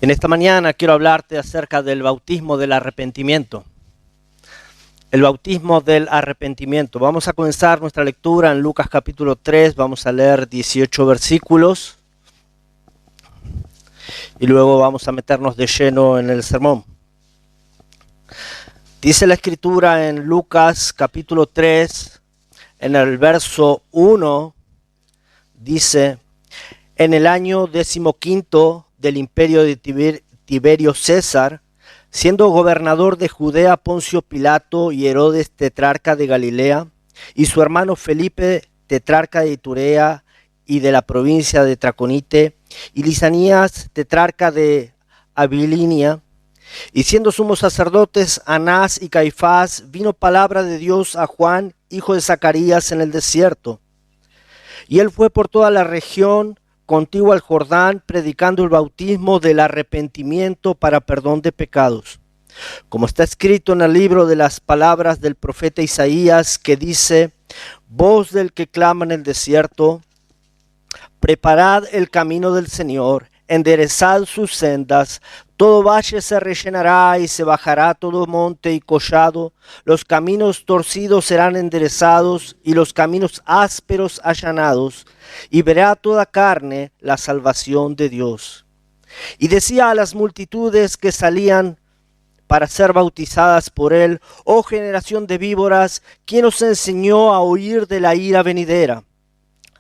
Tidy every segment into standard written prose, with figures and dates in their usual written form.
En esta mañana quiero hablarte acerca del bautismo del arrepentimiento. El bautismo del arrepentimiento. Vamos a comenzar nuestra lectura en Lucas capítulo 3, vamos a leer 18 versículos y luego vamos a meternos de lleno en el sermón. Dice la escritura en Lucas capítulo 3, en el verso 1, dice: en el año 15 del imperio de Tiberio César, siendo gobernador de Judea Poncio Pilato y Herodes tetrarca de Galilea, y su hermano Felipe tetrarca de Iturea y de la provincia de Traconite, y Lisanías tetrarca de Abilinia, y siendo sumos sacerdotes Anás y Caifás, vino palabra de Dios a Juan, hijo de Zacarías, en el desierto. Y él fue por toda la región contigua al Jordán, predicando el bautismo del arrepentimiento para perdón de pecados, como está escrito en el libro de las palabras del profeta Isaías, que dice: voz del que clama en el desierto, preparad el camino del Señor, enderezad sus sendas. Todo valle se rellenará y se bajará todo monte y collado. Los caminos torcidos serán enderezados y los caminos ásperos allanados. Y verá toda carne la salvación de Dios. Y decía a las multitudes que salían para ser bautizadas por él: oh generación de víboras, ¿quién os enseñó a huir de la ira venidera?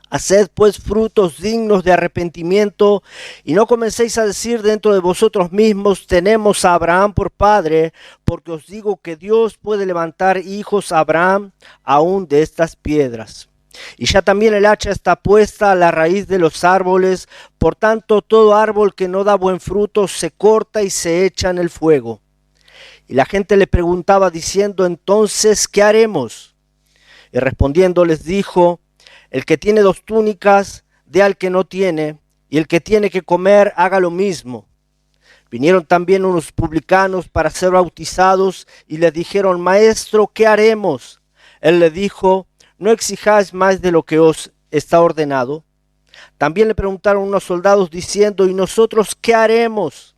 Haced pues frutos dignos de arrepentimiento, y no comencéis a decir dentro de vosotros mismos: tenemos a Abraham por padre, porque os digo que Dios puede levantar hijos a Abraham aún de estas piedras. Y ya también el hacha está puesta a la raíz de los árboles, por tanto todo árbol que no da buen fruto se corta y se echa en el fuego. Y la gente le preguntaba diciendo: entonces, ¿qué haremos? Y respondiendo les dijo: el que tiene 2 túnicas, dé al que no tiene, y el que tiene que comer, haga lo mismo. Vinieron también unos publicanos para ser bautizados, y les dijeron: maestro, ¿qué haremos? Él le dijo: no exijáis más de lo que os está ordenado. También le preguntaron unos soldados diciendo: ¿y nosotros qué haremos?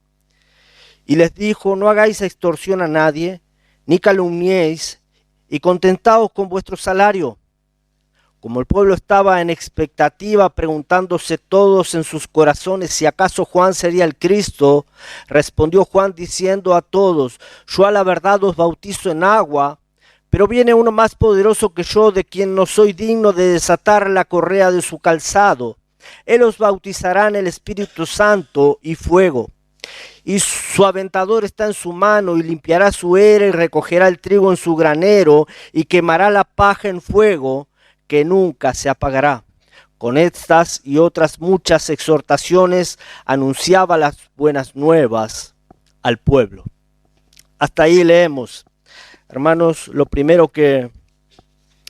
Y les dijo: no hagáis extorsión a nadie, ni calumniéis, y contentaos con vuestro salario. Como el pueblo estaba en expectativa, preguntándose todos en sus corazones si acaso Juan sería el Cristo, respondió Juan diciendo a todos: yo a la verdad os bautizo en agua, pero viene uno más poderoso que yo, de quien no soy digno de desatar la correa de su calzado. Él os bautizará en el Espíritu Santo y fuego. Y su aventador está en su mano, y limpiará su era y recogerá el trigo en su granero, y quemará la paja en fuego, que nunca se apagará. Con estas y otras muchas exhortaciones anunciaba las buenas nuevas al pueblo. Hasta ahí leemos. Hermanos, lo primero que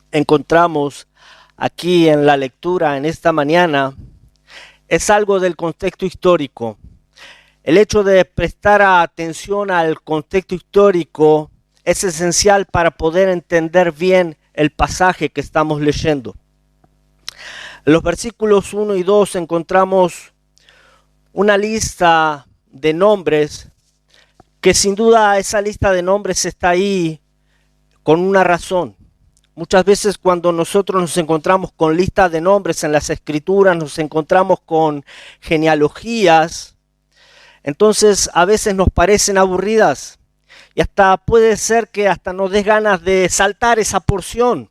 encontramos aquí en la lectura en esta mañana es algo del contexto histórico. El hecho de prestar atención al contexto histórico es esencial para poder entender bien el pasaje que estamos leyendo. En los versículos 1 y 2 encontramos una lista de nombres que sin duda esa lista de nombres está ahí con una razón. Muchas veces cuando nosotros nos encontramos con listas de nombres en las escrituras, nos encontramos con genealogías, entonces a veces nos parecen aburridas. Y hasta puede ser que hasta nos des ganas de saltar esa porción.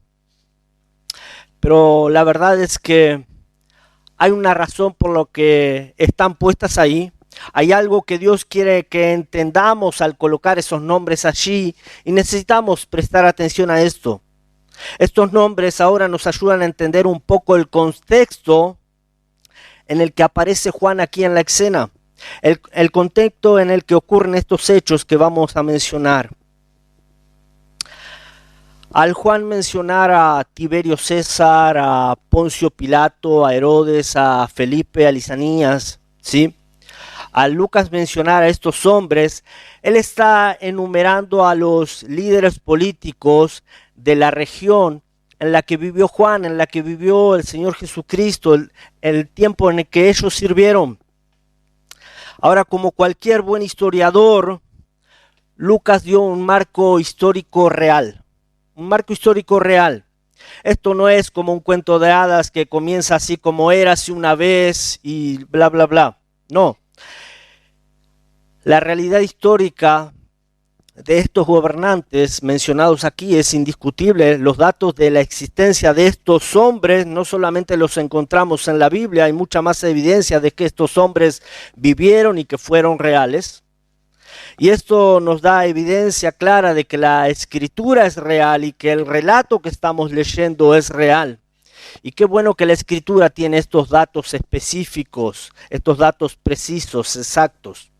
Pero la verdad es que hay una razón por lo que están puestas ahí. Hay algo que Dios quiere que entendamos al colocar esos nombres allí, y necesitamos prestar atención a esto. Estos nombres ahora nos ayudan a entender un poco el contexto en el que aparece Juan aquí en la escena. El contexto en el que ocurren estos hechos que vamos a mencionar. Al Juan mencionar a Tiberio César, a Poncio Pilato, a Herodes, a Felipe, a Lisanías, ¿sí? Al Lucas mencionar a estos hombres, él está enumerando a los líderes políticos de la región en la que vivió Juan, en la que vivió el Señor Jesucristo, el tiempo en el que ellos sirvieron. Ahora, como cualquier buen historiador, Lucas dio un marco histórico real. Un marco histórico real. Esto no es como un cuento de hadas que comienza así como érase una vez y bla, bla, bla. No. La realidad histórica de estos gobernantes mencionados aquí es indiscutible. Los datos de la existencia de estos hombres no solamente los encontramos en la Biblia, hay mucha más evidencia de que estos hombres vivieron y que fueron reales. Y esto nos da evidencia clara de que la escritura es real y que el relato que estamos leyendo es real. Y qué bueno que la escritura tiene estos datos específicos, estos datos precisos, exactos.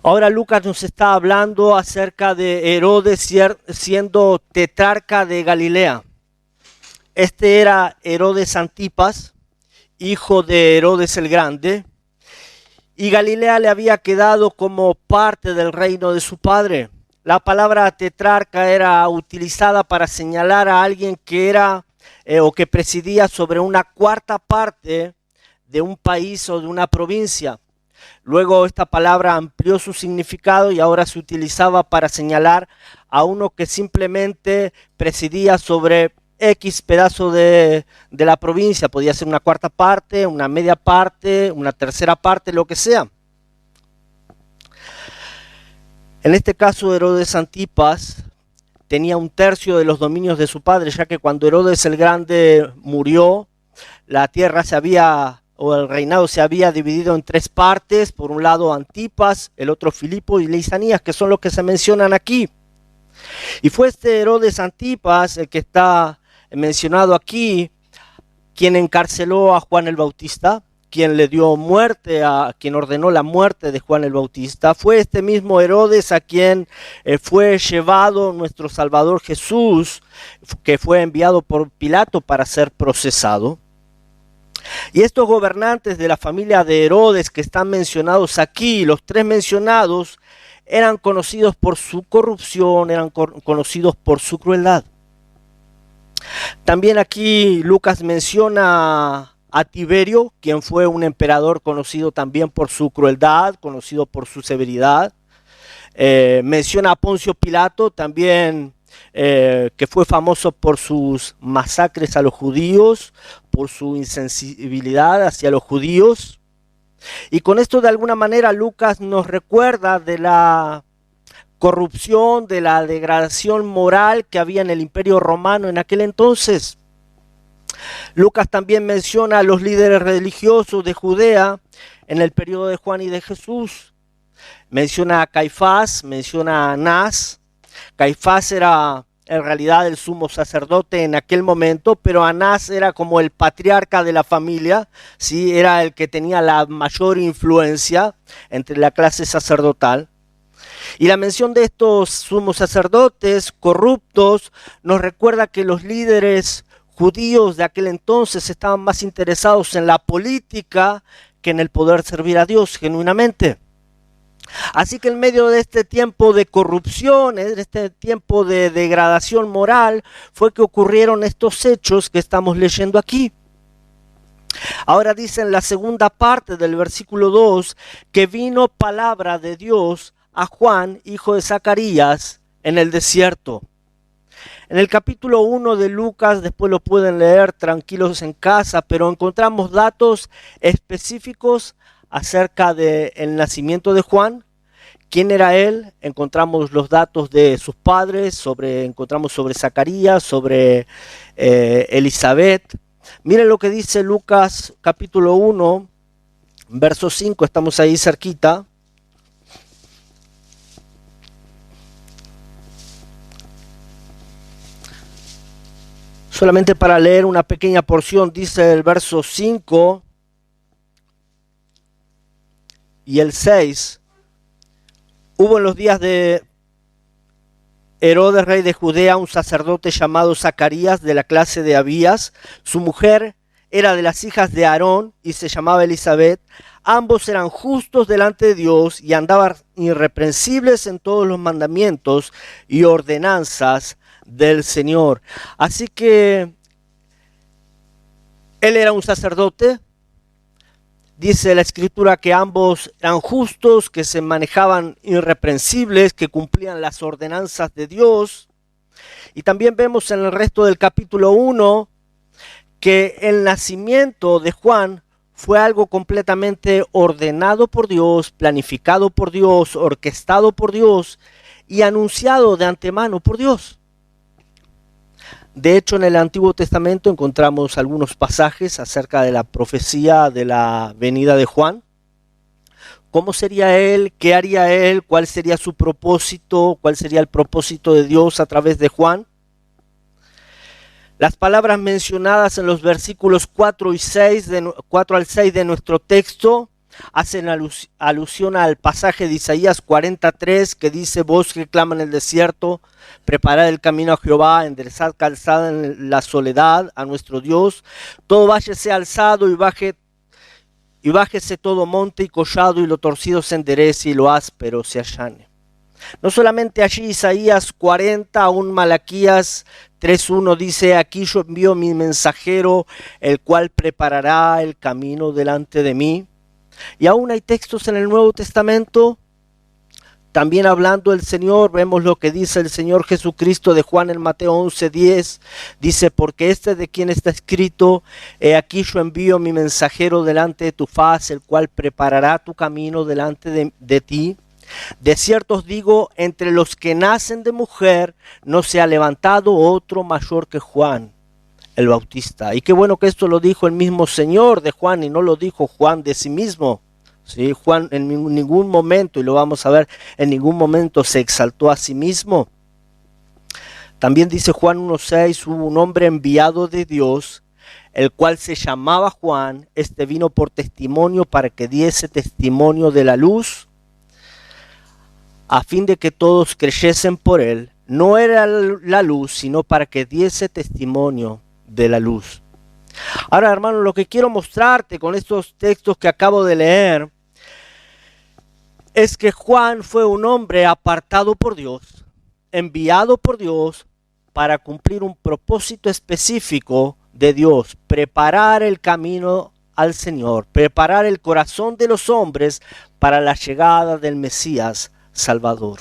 Ahora Lucas nos está hablando acerca de Herodes siendo tetrarca de Galilea. Este era Herodes Antipas, hijo de Herodes el Grande, y Galilea le había quedado como parte del reino de su padre. La palabra tetrarca era utilizada para señalar a alguien que era o que presidía sobre una cuarta parte de un país o de una provincia. Luego esta palabra amplió su significado y ahora se utilizaba para señalar a uno que simplemente presidía sobre X pedazo de la provincia. Podía ser una cuarta parte, una media parte, una tercera parte, lo que sea. En este caso Herodes Antipas tenía un tercio de los dominios de su padre, ya que cuando Herodes el Grande murió, la tierra o el reinado se había dividido en tres partes. Por un lado Antipas, el otro Filipo y Lisanías, que son los que se mencionan aquí. Y fue este Herodes Antipas, el que está mencionado aquí, quien encarceló a Juan el Bautista, quien le dio muerte, quien ordenó la muerte de Juan el Bautista. Fue este mismo Herodes a quien fue llevado nuestro Salvador Jesús, que fue enviado por Pilato para ser procesado. Y estos gobernantes de la familia de Herodes que están mencionados aquí, los tres mencionados, eran conocidos por su corrupción, eran conocidos por su crueldad. También aquí Lucas menciona a Tiberio, quien fue un emperador conocido también por su crueldad, conocido por su severidad. Menciona a Poncio Pilato, también que fue famoso por sus masacres a los judíos, por su insensibilidad hacia los judíos. Y con esto de alguna manera Lucas nos recuerda de la corrupción, de la degradación moral que había en el Imperio Romano en aquel entonces. Lucas también menciona a los líderes religiosos de Judea en el periodo de Juan y de Jesús. Menciona a Caifás, menciona a Anás. Caifás era en realidad el sumo sacerdote en aquel momento, pero Anás era como el patriarca de la familia, ¿sí? Era el que tenía la mayor influencia entre la clase sacerdotal. Y la mención de estos sumos sacerdotes corruptos nos recuerda que los líderes judíos de aquel entonces estaban más interesados en la política que en el poder servir a Dios genuinamente. Así que en medio de este tiempo de corrupción, de este tiempo de degradación moral, fue que ocurrieron estos hechos que estamos leyendo aquí. Ahora dice en la segunda parte del versículo 2 que vino palabra de Dios a Juan, hijo de Zacarías, en el desierto. En el capítulo 1 de Lucas, después lo pueden leer tranquilos en casa, pero encontramos datos específicos acerca del nacimiento de Juan. ¿Quién era él? Encontramos los datos de sus padres, encontramos sobre Zacarías, sobre Elizabeth. Miren lo que dice Lucas capítulo 1, verso 5, estamos ahí cerquita. Solamente para leer una pequeña porción, dice el verso 5 y el 6. Hubo en los días de Herodes, rey de Judea, un sacerdote llamado Zacarías, de la clase de Abías. Su mujer era de las hijas de Aarón y se llamaba Elizabeth. Ambos eran justos delante de Dios y andaban irreprensibles en todos los mandamientos y ordenanzas del Señor. Así que él era un sacerdote, Dice la Escritura que ambos eran justos, que se manejaban irreprensibles, que cumplían las ordenanzas de Dios. Y también vemos en el resto del capítulo 1 que el nacimiento de Juan fue algo completamente ordenado por Dios, planificado por Dios, orquestado por Dios y anunciado de antemano por Dios. De hecho, en el Antiguo Testamento encontramos algunos pasajes acerca de la profecía de la venida de Juan. ¿Cómo sería él? ¿Qué haría él? ¿Cuál sería su propósito? ¿Cuál sería el propósito de Dios a través de Juan? Las palabras mencionadas en los versículos 4 al 6 de nuestro texto hacen alusión al pasaje de Isaías 43 que dice: voz que clama en el desierto, preparad el camino a Jehová, enderezad calzada en la soledad a nuestro Dios. Todo valle sea alzado y bájese todo monte y collado, y lo torcido se enderece y lo áspero se allane. No solamente allí Isaías 40, aún Malaquías 3:1 dice: aquí yo envío mi mensajero, el cual preparará el camino delante de mí. Y aún hay textos en el Nuevo Testamento también hablando del Señor. Vemos lo que dice el Señor Jesucristo de Juan en Mateo 11:10. Dice: porque de quien está escrito: he aquí yo envío mi mensajero delante de tu faz, el cual preparará tu camino delante de ti. De cierto os digo, entre los que nacen de mujer no se ha levantado otro mayor que Juan el Bautista. Y qué bueno que esto lo dijo el mismo Señor de Juan y no lo dijo Juan de sí mismo. ¿Sí? Juan en ningún momento, y lo vamos a ver, en ningún momento se exaltó a sí mismo. También dice Juan 1:6: hubo un hombre enviado de Dios, el cual se llamaba Juan. Este vino por testimonio, para que diese testimonio de la luz, a fin de que todos creyesen por él. No era la luz, sino para que diese testimonio de la luz. Ahora, hermano, lo que quiero mostrarte con estos textos que acabo de leer es que Juan fue un hombre apartado por Dios, enviado por Dios para cumplir un propósito específico de Dios: preparar el camino al Señor, preparar el corazón de los hombres para la llegada del Mesías Salvador.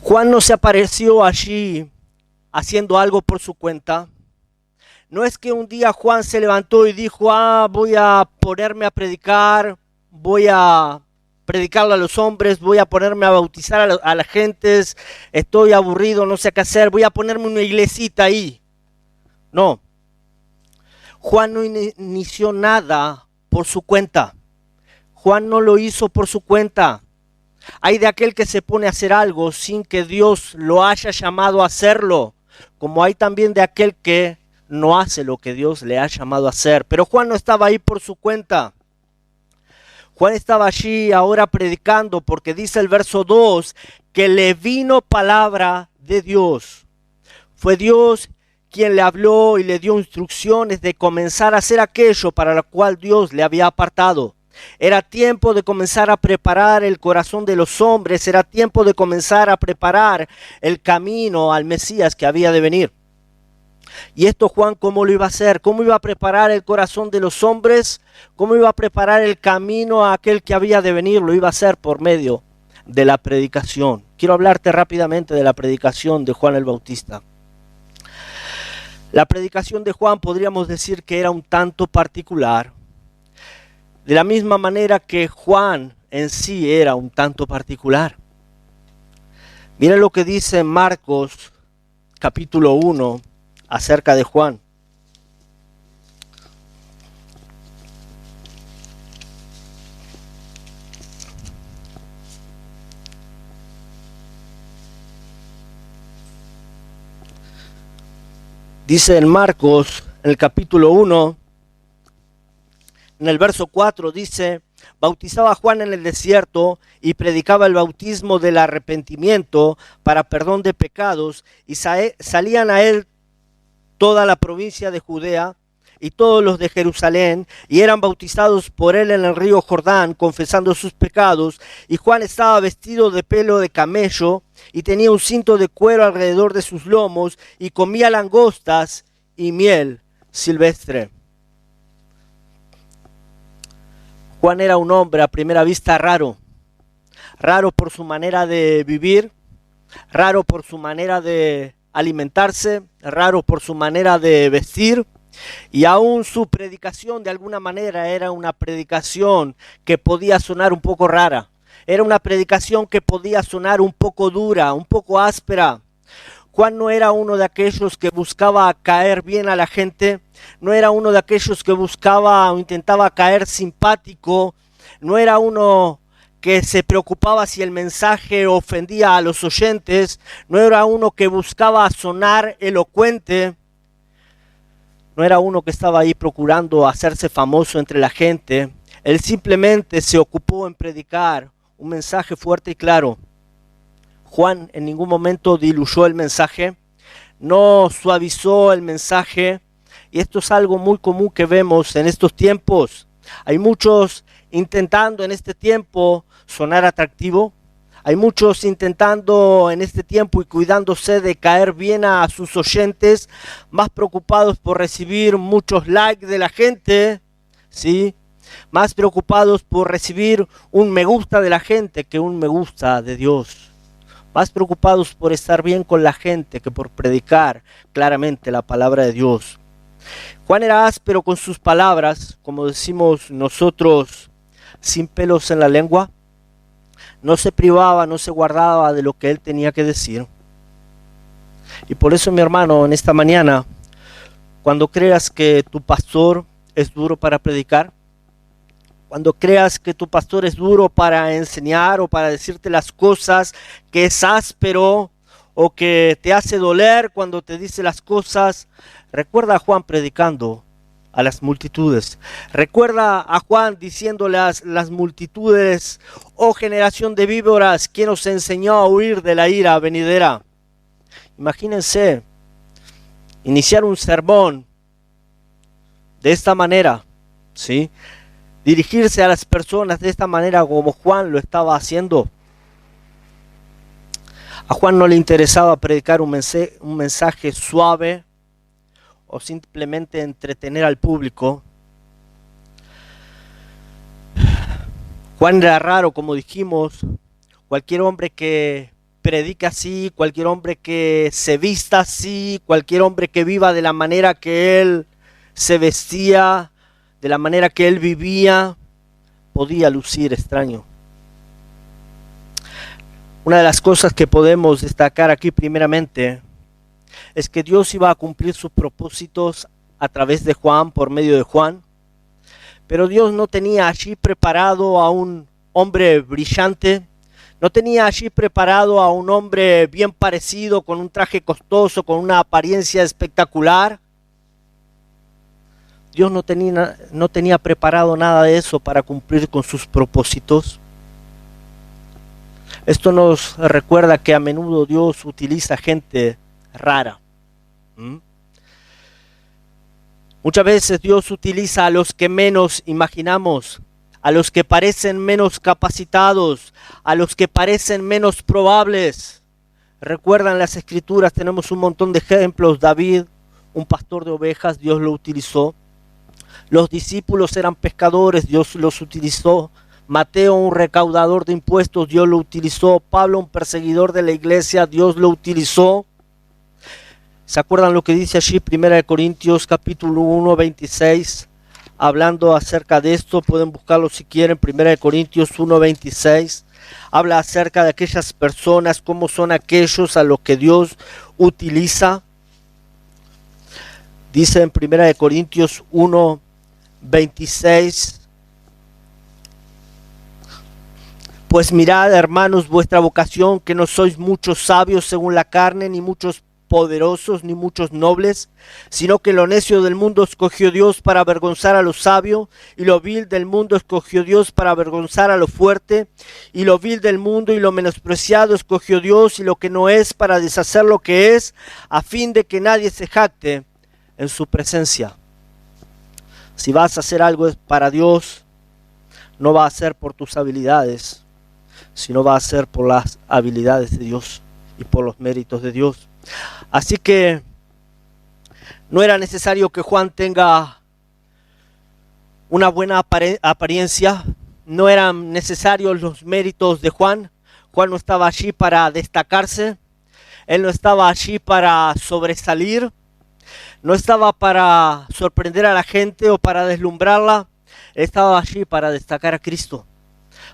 Juan no se apareció allí haciendo algo por su cuenta. No es que un día Juan se levantó y dijo: voy a ponerme a predicar, voy a predicarle a los hombres, voy a ponerme a bautizar a las gentes, estoy aburrido, no sé qué hacer, voy a ponerme una iglesita ahí. No. Juan no inició nada por su cuenta. Juan no lo hizo por su cuenta. Hay de aquel que se pone a hacer algo sin que Dios lo haya llamado a hacerlo, como hay también de aquel que no hace lo que Dios le ha llamado a hacer. Pero Juan no estaba ahí por su cuenta. Juan estaba allí ahora predicando porque dice el verso 2 que le vino palabra de Dios. Fue Dios quien le habló y le dio instrucciones de comenzar a hacer aquello para lo cual Dios le había apartado. Era tiempo de comenzar a preparar el corazón de los hombres, era tiempo de comenzar a preparar el camino al Mesías que había de venir. Y esto Juan, ¿cómo lo iba a hacer? ¿Cómo iba a preparar el corazón de los hombres? ¿Cómo iba a preparar el camino a aquel que había de venir? Lo iba a hacer por medio de la predicación. Quiero hablarte rápidamente de la predicación de Juan el Bautista. La predicación de Juan podríamos decir que era un tanto particular. De la misma manera que Juan en sí era un tanto particular. Miren lo que dice Marcos capítulo 1 acerca de Juan. Dice en Marcos, en el capítulo 1, en el verso 4 dice: bautizaba a Juan en el desierto y predicaba el bautismo del arrepentimiento para perdón de pecados, y salían a él toda la provincia de Judea y todos los de Jerusalén, y eran bautizados por él en el río Jordán, confesando sus pecados. Y Juan estaba vestido de pelo de camello y tenía un cinto de cuero alrededor de sus lomos, y comía langostas y miel silvestre. Juan era un hombre a primera vista raro, raro por su manera de vivir, raro por su manera de alimentarse, raro por su manera de vestir, y aún su predicación de alguna manera era una predicación que podía sonar un poco rara, era una predicación que podía sonar un poco dura, un poco áspera. Juan no era uno de aquellos que buscaba caer bien a la gente, no era uno de aquellos que buscaba o intentaba caer simpático, no era uno que se preocupaba si el mensaje ofendía a los oyentes, no era uno que buscaba sonar elocuente, no era uno que estaba ahí procurando hacerse famoso entre la gente. Él simplemente se ocupó en predicar un mensaje fuerte y claro. Juan en ningún momento diluyó el mensaje, no suavizó el mensaje, y esto es algo muy común que vemos en estos tiempos. Hay muchos intentando en este tiempo sonar atractivo, hay muchos intentando en este tiempo y cuidándose de caer bien a sus oyentes, más preocupados por recibir muchos likes de la gente, ¿sí? Más preocupados por recibir un me gusta de la gente que un me gusta de Dios. Más preocupados por estar bien con la gente que por predicar claramente la palabra de Dios. Juan era áspero con sus palabras, como decimos nosotros, sin pelos en la lengua. No se privaba, no se guardaba de lo que él tenía que decir. Y por eso, mi hermano, en esta mañana, cuando creas que tu pastor es duro para predicar, cuando creas que tu pastor es duro para enseñar o para decirte las cosas, que es áspero o que te hace doler cuando te dice las cosas, recuerda a Juan predicando a las multitudes. Recuerda a Juan diciéndole a las multitudes: oh generación de víboras, ¿quién os enseñó a huir de la ira venidera? Imagínense iniciar un sermón de esta manera, ¿sí? Dirigirse a las personas de esta manera como Juan lo estaba haciendo. A Juan no le interesaba predicar un mensaje suave o simplemente entretener al público. Juan era raro, como dijimos. Cualquier hombre que predica así, cualquier hombre que se vista así, cualquier hombre que viva de la manera que él se vestía, de la manera que él vivía, podía lucir extraño. Una de las cosas que podemos destacar aquí primeramente es que Dios iba a cumplir sus propósitos a través de Juan, por medio de Juan, pero Dios no tenía allí preparado a un hombre brillante, no tenía allí preparado a un hombre bien parecido, con un traje costoso, con una apariencia espectacular. Dios no tenía preparado nada de eso para cumplir con sus propósitos. Esto nos recuerda que a menudo Dios utiliza gente rara. Muchas veces Dios utiliza a los que menos imaginamos, a los que parecen menos capacitados, a los que parecen menos probables. Recuerdan las Escrituras, tenemos un montón de ejemplos. David, un pastor de ovejas, Dios lo utilizó. Los discípulos eran pescadores, Dios los utilizó. Mateo, un recaudador de impuestos, Dios lo utilizó. Pablo, un perseguidor de la iglesia, Dios lo utilizó. ¿Se acuerdan lo que dice allí 1 Corintios capítulo 1, 26? Hablando acerca de esto, pueden buscarlo si quieren. 1 Corintios 1, 26. Habla acerca de aquellas personas, cómo son aquellos a los que Dios utiliza. Dice en 1 Corintios 1, 26. Pues mirad, hermanos, vuestra vocación, que no sois muchos sabios según la carne, ni muchos poderosos, ni muchos nobles, sino que lo necio del mundo escogió Dios para avergonzar a lo sabio, y lo vil del mundo escogió Dios para avergonzar a lo fuerte, y lo vil del mundo y lo menospreciado escogió Dios, y lo que no es para deshacer lo que es, a fin de que nadie se jacte en su presencia. Si vas a hacer algo para Dios, no va a ser por tus habilidades, sino va a ser por las habilidades de Dios y por los méritos de Dios. Así que no era necesario que Juan tenga una buena apariencia, no eran necesarios los méritos de Juan. Juan no estaba allí para destacarse, él no estaba allí para sobresalir, no estaba para sorprender a la gente o para deslumbrarla, él estaba allí para destacar a Cristo,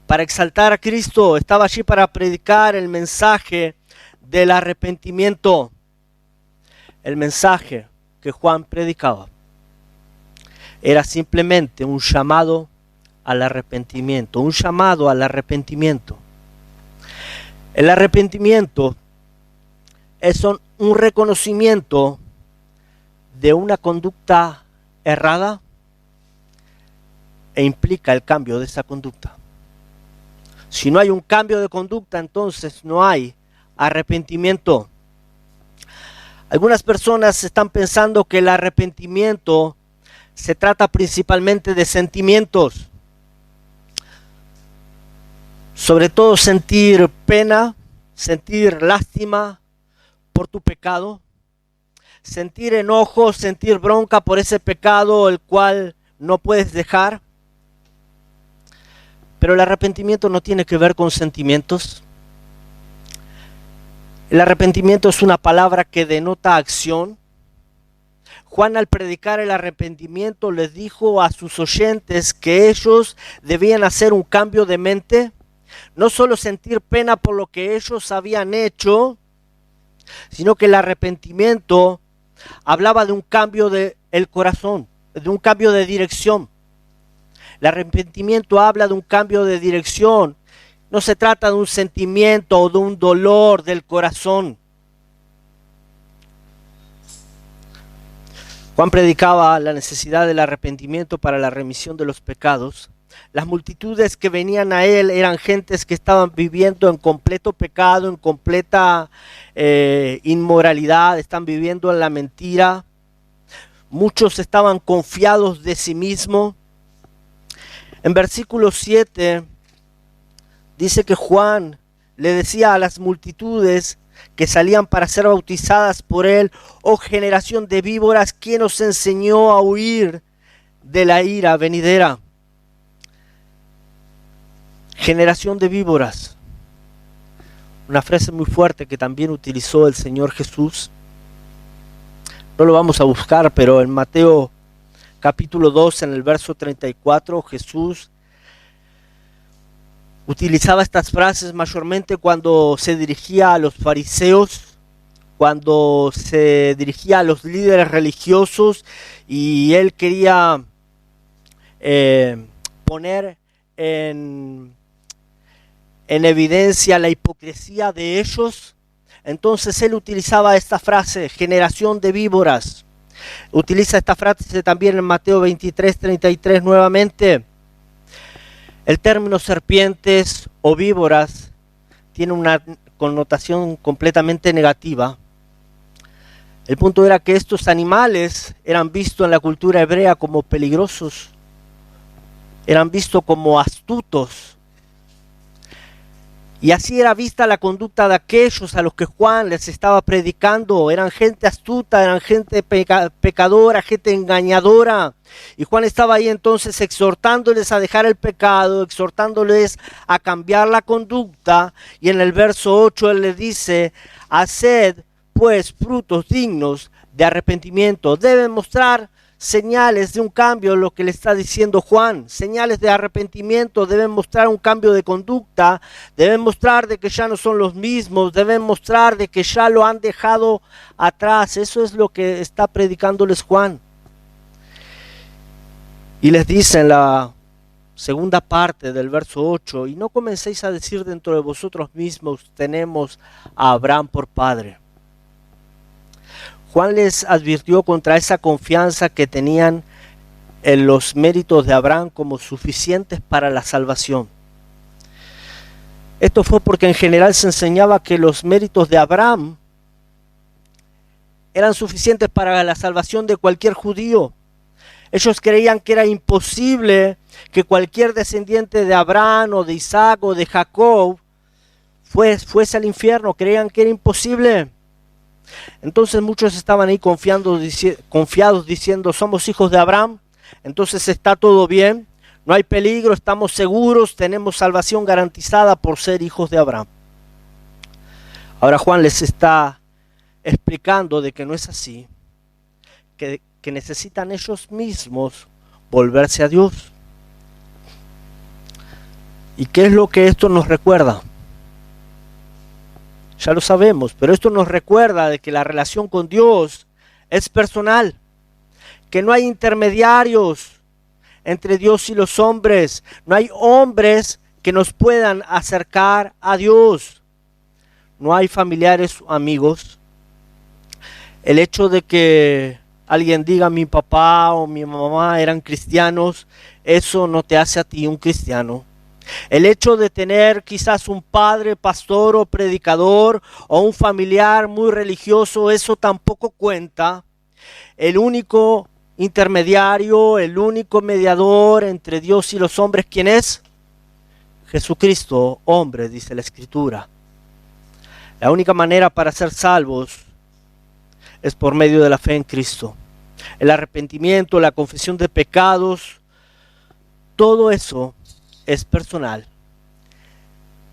para exaltar a Cristo, estaba allí para predicar el mensaje del arrepentimiento, el mensaje que Juan predicaba. Era simplemente un llamado al arrepentimiento, un llamado al arrepentimiento. El arrepentimiento es un reconocimiento de una conducta errada e implica el cambio de esa conducta. Si no hay un cambio de conducta, entonces no hay arrepentimiento. Algunas personas están pensando que el arrepentimiento se trata principalmente de sentimientos. Sobre todo sentir pena, sentir lástima por tu pecado, sentir enojo, sentir bronca por ese pecado el cual no puedes dejar. Pero el arrepentimiento no tiene que ver con sentimientos. El arrepentimiento es una palabra que denota acción. Juan, al predicar el arrepentimiento, les dijo a sus oyentes que ellos debían hacer un cambio de mente, no solo sentir pena por lo que ellos habían hecho, sino que el arrepentimiento hablaba de un cambio del corazón, de un cambio de dirección. El arrepentimiento habla de un cambio de dirección. No se trata de un sentimiento o de un dolor del corazón. Juan predicaba la necesidad del arrepentimiento para la remisión de los pecados. Las multitudes que venían a él eran gentes que estaban viviendo en completo pecado, en completa inmoralidad, están viviendo en la mentira. Muchos estaban confiados de sí mismos. En versículo 7 dice que Juan le decía a las multitudes que salían para ser bautizadas por él: oh generación de víboras, ¿quién os enseñó a huir de la ira venidera? Generación de víboras, una frase muy fuerte que también utilizó el Señor Jesús. No lo vamos a buscar, pero en Mateo capítulo 2, en el verso 34, Jesús utilizaba estas frases mayormente cuando se dirigía a los fariseos, cuando se dirigía a los líderes religiosos y él quería poner en evidencia la hipocresía de ellos. Entonces él utilizaba esta frase, generación de víboras. Utiliza esta frase también en Mateo 23:33 nuevamente. El término serpientes o víboras tiene una connotación completamente negativa. El punto era que estos animales eran vistos en la cultura hebrea como peligrosos, eran vistos como astutos. Y así era vista la conducta de aquellos a los que Juan les estaba predicando. Eran gente astuta, eran gente pecadora, gente engañadora. Y Juan estaba ahí entonces exhortándoles a dejar el pecado, exhortándoles a cambiar la conducta. Y en el verso 8 él les dice: haced pues frutos dignos de arrepentimiento. Deben mostrar señales de un cambio, lo que le está diciendo Juan, señales de arrepentimiento, deben mostrar un cambio de conducta, deben mostrar de que ya no son los mismos, deben mostrar de que ya lo han dejado atrás. Eso es lo que está predicándoles Juan. Y les dice en la segunda parte del verso 8: y no comencéis a decir dentro de vosotros mismos, tenemos a Abraham por padre. Juan les advirtió contra esa confianza que tenían en los méritos de Abraham como suficientes para la salvación. Esto fue porque en general se enseñaba que los méritos de Abraham eran suficientes para la salvación de cualquier judío. Ellos creían que era imposible que cualquier descendiente de Abraham o de Isaac o de Jacob fuese al infierno. Creían que era imposible. Entonces muchos estaban ahí confiados diciendo: somos hijos de Abraham, entonces está todo bien, No hay peligro, estamos seguros, tenemos salvación garantizada por ser hijos de Abraham. Ahora Juan les está explicando de que no es así, que necesitan ellos mismos volverse a Dios. ¿Y qué es lo que esto nos recuerda? Ya lo sabemos, pero esto nos recuerda de que la relación con Dios es personal, que no hay intermediarios entre Dios y los hombres, no hay hombres que nos puedan acercar a Dios, no hay familiares o amigos. El hecho de que alguien diga mi papá o mi mamá eran cristianos, eso no te hace a ti un cristiano. El hecho de tener quizás un padre, pastor o predicador o un familiar muy religioso, eso tampoco cuenta. El único intermediario, el único mediador entre Dios y los hombres, ¿quién es? Jesucristo, hombre, dice la Escritura. La única manera para ser salvos es por medio de la fe en Cristo. El arrepentimiento, la confesión de pecados, todo eso es personal.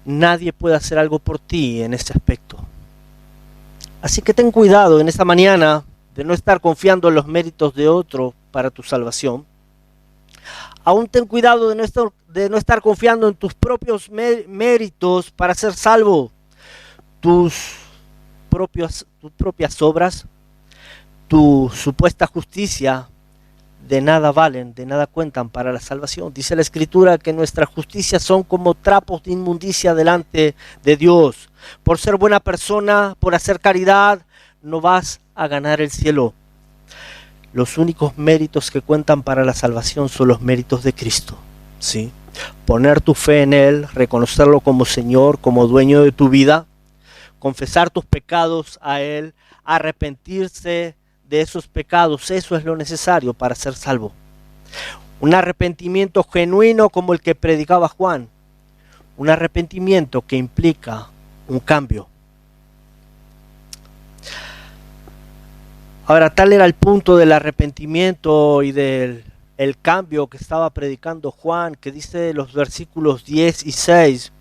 Nadie puede hacer algo por ti en ese aspecto. Así que ten cuidado en esta mañana de no estar confiando en los méritos de otro para tu salvación. Aún ten cuidado de no estar confiando en tus propios méritos para ser salvo. Tus propias obras, tu supuesta justicia, de nada valen, de nada cuentan para la salvación. Dice la Escritura que nuestras justicias son como trapos de inmundicia delante de Dios. Por ser buena persona, por hacer caridad, no vas a ganar el cielo. Los únicos méritos que cuentan para la salvación son los méritos de Cristo, ¿sí? Poner tu fe en Él, reconocerlo como Señor, como dueño de tu vida, confesar tus pecados a Él, arrepentirse de esos pecados, eso es lo necesario para ser salvo. Un arrepentimiento genuino como el que predicaba Juan, un arrepentimiento que implica un cambio. Ahora, tal era el punto del arrepentimiento y del cambio que estaba predicando Juan, que dice los versículos 10 y 6,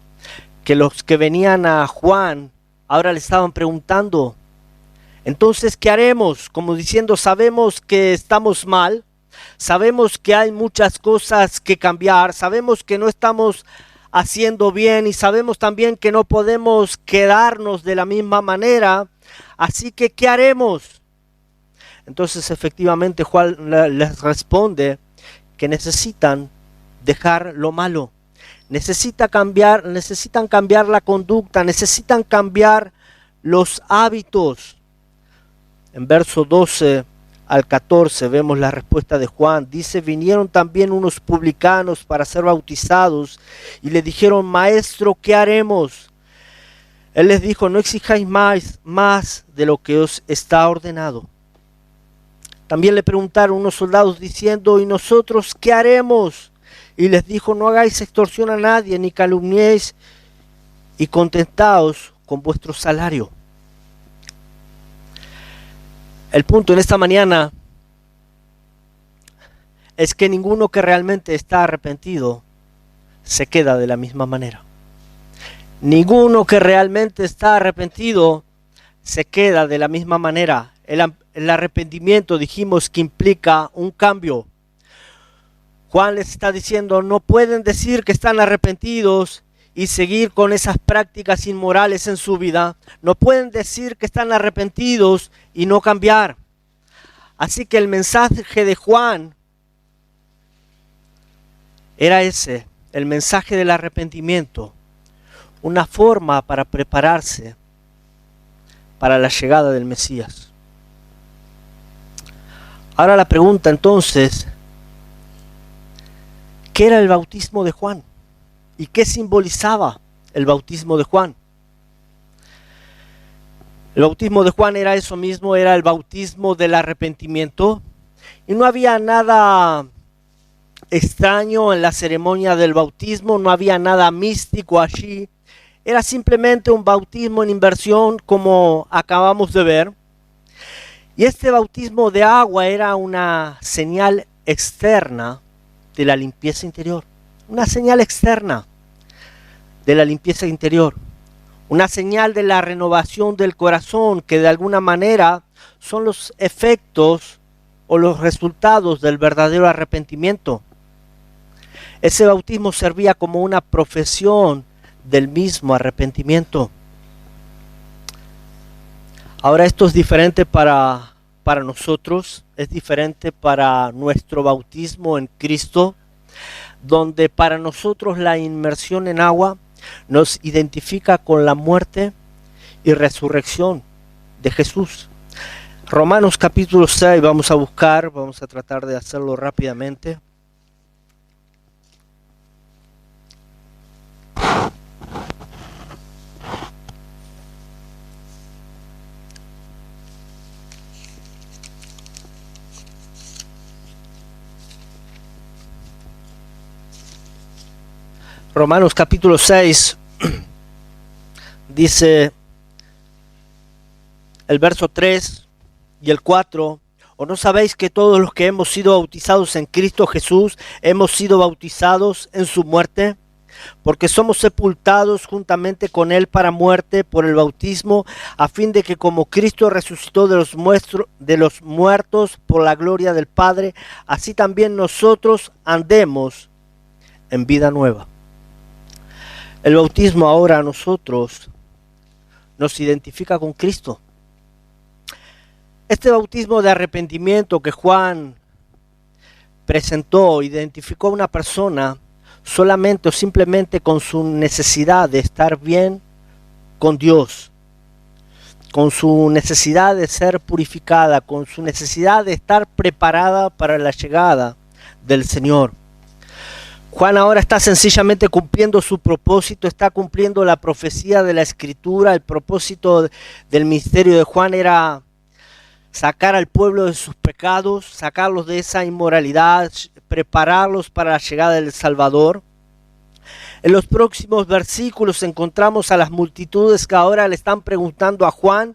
que los que venían a Juan ahora le estaban preguntando, entonces, ¿qué haremos? Como diciendo, sabemos que estamos mal, sabemos que hay muchas cosas que cambiar, sabemos que no estamos haciendo bien y sabemos también que no podemos quedarnos de la misma manera, así que ¿qué haremos? Entonces, efectivamente, Juan les responde que necesitan dejar lo malo, necesitan cambiar la conducta, necesitan cambiar los hábitos. En verso 12 al 14 vemos la respuesta de Juan. Dice, vinieron también unos publicanos para ser bautizados y le dijeron, Maestro, ¿qué haremos? Él les dijo, no exijáis más de lo que os está ordenado. También le preguntaron unos soldados diciendo, ¿y nosotros qué haremos? Y les dijo, no hagáis extorsión a nadie, ni calumniéis, y contentaos con vuestro salario. El punto en esta mañana es que ninguno que realmente está arrepentido se queda de la misma manera. Ninguno que realmente está arrepentido se queda de la misma manera. El arrepentimiento dijimos que implica un cambio. Juan les está diciendo, no pueden decir que están arrepentidos y seguir con esas prácticas inmorales en su vida. No pueden decir que están arrepentidos y no cambiar. Así que el mensaje de Juan era ese, el mensaje del arrepentimiento, una forma para prepararse para la llegada del Mesías. Ahora la pregunta entonces, ¿qué era el bautismo de Juan? ¿Y qué simbolizaba el bautismo de Juan? El bautismo de Juan era eso mismo, era el bautismo del arrepentimiento. Y no había nada extraño en la ceremonia del bautismo, no había nada místico allí. Era simplemente un bautismo en inmersión como acabamos de ver. Y este bautismo de agua era una señal externa de la limpieza interior, una señal externa de la limpieza interior, una señal de la renovación del corazón, que de alguna manera son los efectos o los resultados del verdadero arrepentimiento. Ese bautismo servía como una profesión del mismo arrepentimiento. Ahora esto es diferente para nosotros, es diferente para nuestro bautismo en Cristo, donde para nosotros la inmersión en agua nos identifica con la muerte y resurrección de Jesús. Romanos capítulo 6 vamos a tratar de hacerlo rápidamente. Romanos capítulo 6 dice el verso 3 y el 4: ¿O no sabéis que todos los que hemos sido bautizados en Cristo Jesús hemos sido bautizados en su muerte? Porque somos sepultados juntamente con Él para muerte por el bautismo, a fin de que como Cristo resucitó de los muertos por la gloria del Padre, así también nosotros andemos en vida nueva. El bautismo ahora a nosotros nos identifica con Cristo. Este bautismo de arrepentimiento que Juan presentó identificó a una persona solamente o simplemente con su necesidad de estar bien con Dios, con su necesidad de ser purificada, con su necesidad de estar preparada para la llegada del Señor. Juan ahora está sencillamente cumpliendo su propósito, está cumpliendo la profecía de la Escritura. El propósito del ministerio de Juan era sacar al pueblo de sus pecados, sacarlos de esa inmoralidad, prepararlos para la llegada del Salvador. En los próximos versículos encontramos a las multitudes que ahora le están preguntando a Juan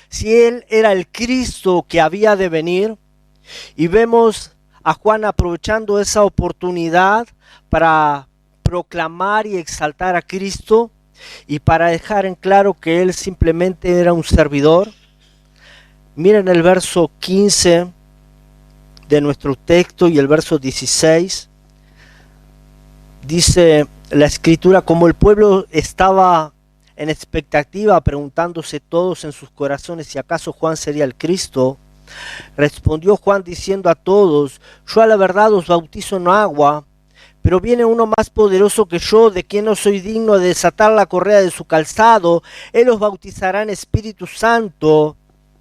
si él era el Cristo que había de venir, y vemos a Juan aprovechando esa oportunidad para proclamar y exaltar a Cristo y para dejar en claro que él simplemente era un servidor. Miren el verso 15 de nuestro texto y el verso 16. Dice la Escritura: como el pueblo estaba en expectativa, preguntándose todos en sus corazones si acaso Juan sería el Cristo, respondió Juan diciendo a todos: yo a la verdad os bautizo en agua, pero viene uno más poderoso que yo, de quien no soy digno de desatar la correa de su calzado. Él os bautizará en Espíritu Santo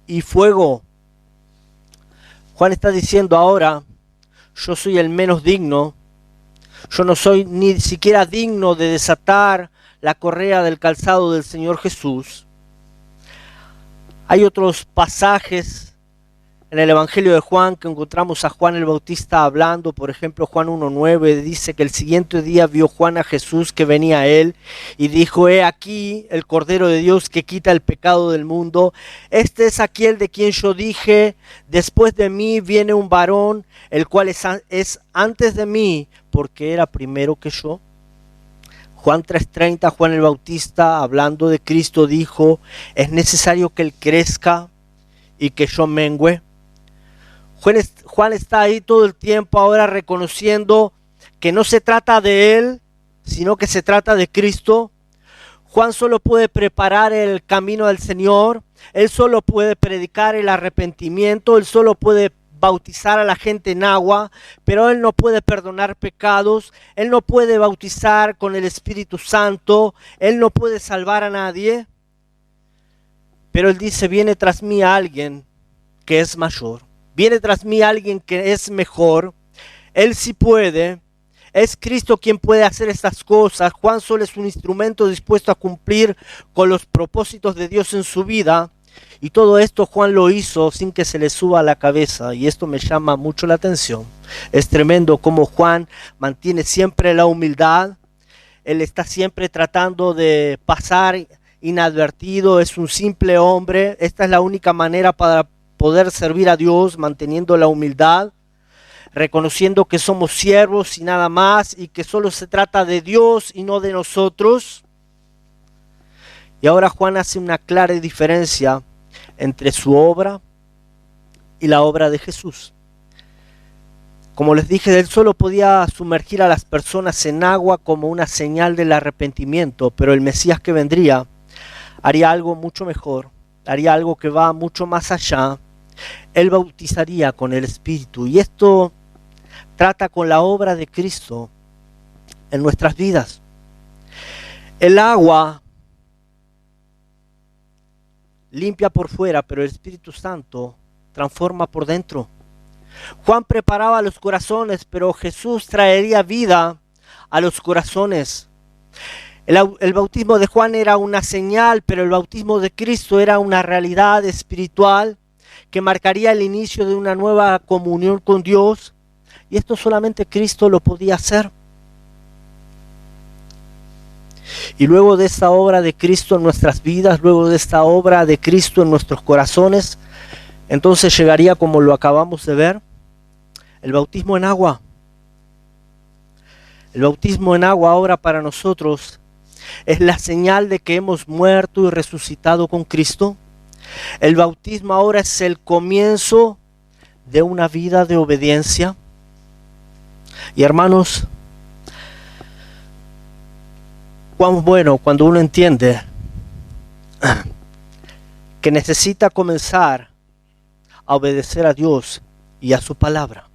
y fuego. Juan está diciendo ahora: yo soy el menos digno, yo no soy ni siquiera digno de desatar la correa del calzado del Señor Jesús. Hay otros pasajes en el Evangelio de Juan que encontramos a Juan el Bautista hablando. Por ejemplo, Juan 1:9 dice que el siguiente día vio Juan a Jesús que venía a él y dijo: he aquí el Cordero de Dios que quita el pecado del mundo. Este es aquel de quien yo dije: después de mí viene un varón, el cual es antes de mí, porque era primero que yo. Juan 3:30, Juan el Bautista, hablando de Cristo, dijo: es necesario que Él crezca y que yo mengüe. Juan está ahí todo el tiempo ahora reconociendo que no se trata de él, sino que se trata de Cristo. Juan solo puede preparar el camino del Señor, él solo puede predicar el arrepentimiento, él solo puede bautizar a la gente en agua, pero él no puede perdonar pecados, él no puede bautizar con el Espíritu Santo, él no puede salvar a nadie. Pero él dice: viene tras mí alguien que es mayor. Viene tras mí alguien que es mejor. Él sí puede. Es Cristo quien puede hacer estas cosas. Juan solo es un instrumento dispuesto a cumplir con los propósitos de Dios en su vida. Y todo esto Juan lo hizo sin que se le suba a la cabeza. Y esto me llama mucho la atención. Es tremendo cómo Juan mantiene siempre la humildad. Él está siempre tratando de pasar inadvertido. Es un simple hombre. Esta es la única manera para poder servir a Dios, manteniendo la humildad. reconociendo que somos siervos y nada más, y que solo se trata de Dios y no de nosotros. Y ahora Juan hace una clara diferencia entre su obra y la obra de Jesús. Como les dije, él solo podía sumergir a las personas en agua como una señal del arrepentimiento, pero el Mesías que vendría haría algo mucho mejor, haría algo que va mucho más allá. Él bautizaría con el Espíritu, y esto trata con la obra de Cristo en nuestras vidas. El agua limpia por fuera, pero el Espíritu Santo transforma por dentro. Juan preparaba los corazones, pero Jesús traería vida a los corazones. El bautismo de Juan era una señal, pero el bautismo de Cristo era una realidad espiritual que marcaría el inicio de una nueva comunión con Dios. Y esto solamente Cristo lo podía hacer. Y luego de esta obra de Cristo en nuestras vidas, luego de esta obra de Cristo en nuestros corazones, entonces llegaría, como lo acabamos de ver, el bautismo en agua. El bautismo en agua ahora para nosotros es la señal de que hemos muerto y resucitado con Cristo. El bautismo ahora es el comienzo de una vida de obediencia. Y hermanos, cuán bueno cuando uno entiende que necesita comenzar a obedecer a Dios y a su palabra.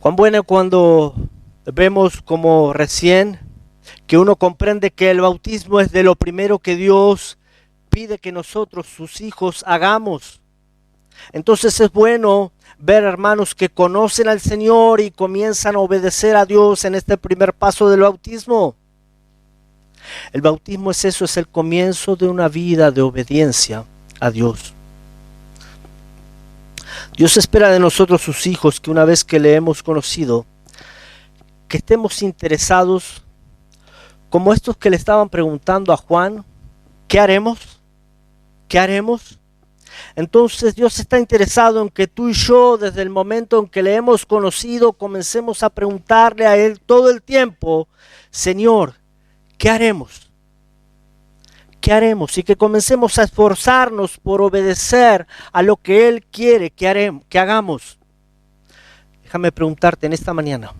Cuán bueno cuando vemos como recién que uno comprende que el bautismo es de lo primero que Dios pide que nosotros, sus hijos, hagamos. Entonces es bueno ver hermanos que conocen al Señor y comienzan a obedecer a Dios en este primer paso del bautismo. El bautismo es eso, es el comienzo de una vida de obediencia a Dios. Dios espera de nosotros, sus hijos, que una vez que le hemos conocido, que estemos interesados, como estos que le estaban preguntando a Juan, ¿qué haremos? ¿Qué haremos? Entonces Dios está interesado en que tú y yo, desde el momento en que le hemos conocido, comencemos a preguntarle a Él todo el tiempo, Señor, ¿qué haremos? ¿Qué haremos? Y que comencemos a esforzarnos por obedecer a lo que Él quiere que hagamos. Déjame preguntarte en esta mañana,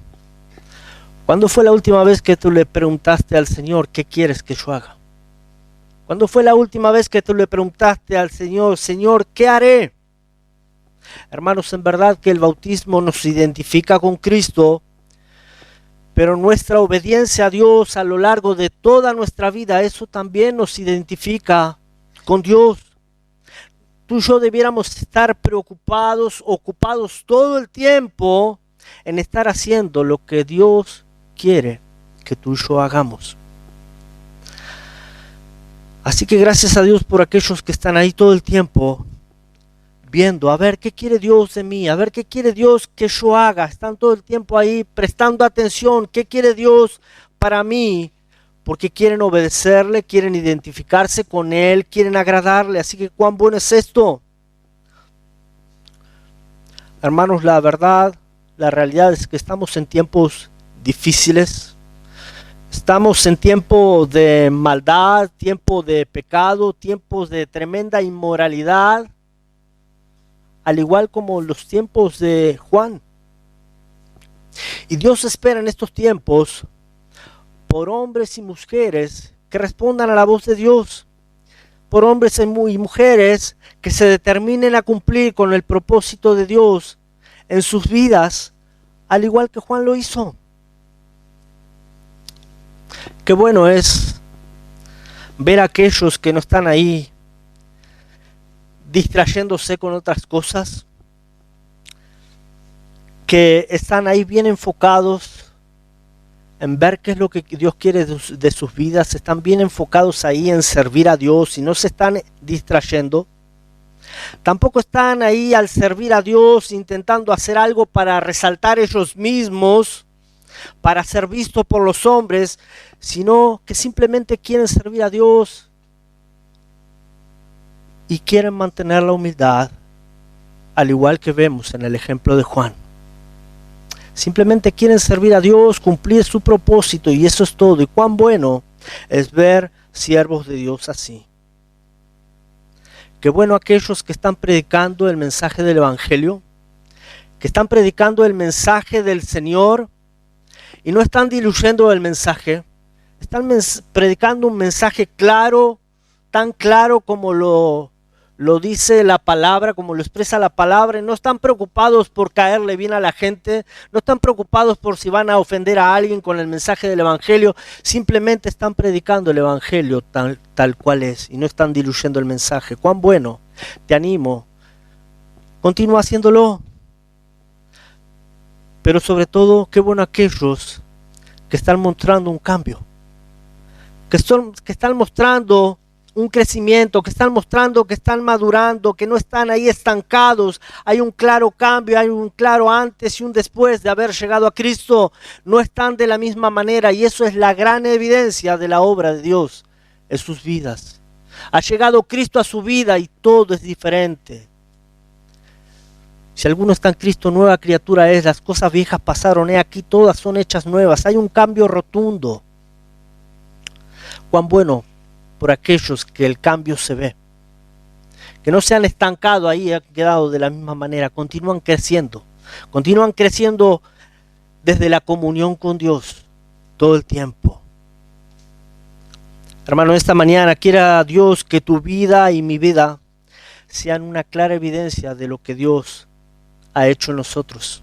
¿cuándo fue la última vez que tú le preguntaste al Señor, ¿qué quieres que yo haga? ¿Cuándo fue la última vez que tú le preguntaste al Señor, Señor, ¿qué haré? Hermanos, en verdad que el bautismo nos identifica con Cristo, pero nuestra obediencia a Dios a lo largo de toda nuestra vida, eso también nos identifica con Dios. Tú y yo debiéramos estar preocupados, ocupados todo el tiempo en estar haciendo lo que Dios quiere que tú y yo hagamos. Así que gracias a Dios por aquellos que están ahí todo el tiempo viendo, a ver qué quiere Dios de mí, a ver qué quiere Dios que yo haga. Están todo el tiempo ahí prestando atención, qué quiere Dios para mí, porque quieren obedecerle, quieren identificarse con Él, quieren agradarle. Así que cuán bueno es esto. Hermanos, la verdad, la realidad es que estamos en tiempos difíciles. Estamos en tiempos de maldad, tiempos de pecado, tiempos de tremenda inmoralidad, al igual como los tiempos de Juan. Y Dios espera en estos tiempos por hombres y mujeres que respondan a la voz de Dios, por hombres y mujeres que se determinen a cumplir con el propósito de Dios en sus vidas, al igual que Juan lo hizo. Qué bueno es ver a aquellos que no están ahí distrayéndose con otras cosas, que están ahí bien enfocados en ver qué es lo que Dios quiere de sus vidas, están bien enfocados ahí en servir a Dios y no se están distrayendo. Tampoco están ahí al servir a Dios intentando hacer algo para resaltar ellos mismos, para ser vistos por los hombres, sino que simplemente quieren servir a Dios y quieren mantener la humildad al igual que vemos en el ejemplo de Juan. Simplemente quieren servir a Dios, cumplir su propósito y eso es todo. Y cuán bueno es ver siervos de Dios así. Qué bueno aquellos que están predicando el mensaje del Evangelio, que están predicando el mensaje del Señor y no están diluyendo el mensaje. Están predicando un mensaje claro, tan claro como lo dice la palabra, como lo expresa la palabra, y no están preocupados por caerle bien a la gente, no están preocupados por si van a ofender a alguien con el mensaje del Evangelio, simplemente están predicando el Evangelio tal cual es y no están diluyendo el mensaje. Cuán bueno, te animo, continúa haciéndolo, pero sobre todo, qué bueno aquellos que están mostrando un cambio, que están mostrando un crecimiento, que están mostrando que están madurando, que no están ahí estancados. Hay un claro cambio, hay un claro antes y un después de haber llegado a Cristo. No están de la misma manera y eso es la gran evidencia de la obra de Dios en sus vidas. Ha llegado Cristo a su vida y todo es diferente. Si alguno está en Cristo, nueva criatura es, las cosas viejas pasaron, aquí todas son hechas nuevas. Hay un cambio rotundo. Cuán bueno por aquellos que el cambio se ve, que no se han estancado ahí, han quedado de la misma manera, continúan creciendo desde la comunión con Dios todo el tiempo. Hermano, esta mañana quiera Dios que tu vida y mi vida sean una clara evidencia de lo que Dios ha hecho en nosotros,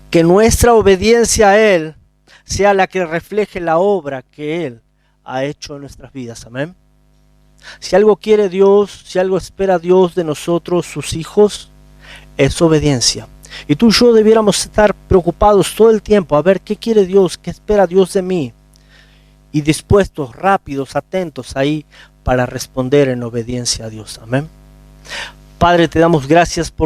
que nuestra obediencia a Él sea la que refleje la obra que Él ha hecho en nuestras vidas. Amén. Si algo quiere Dios, si algo espera Dios de nosotros, sus hijos, es obediencia. Y tú y yo debiéramos estar preocupados todo el tiempo a ver qué quiere Dios, qué espera Dios de mí. Y dispuestos, rápidos, atentos ahí para responder en obediencia a Dios. Amén. Padre, te damos gracias por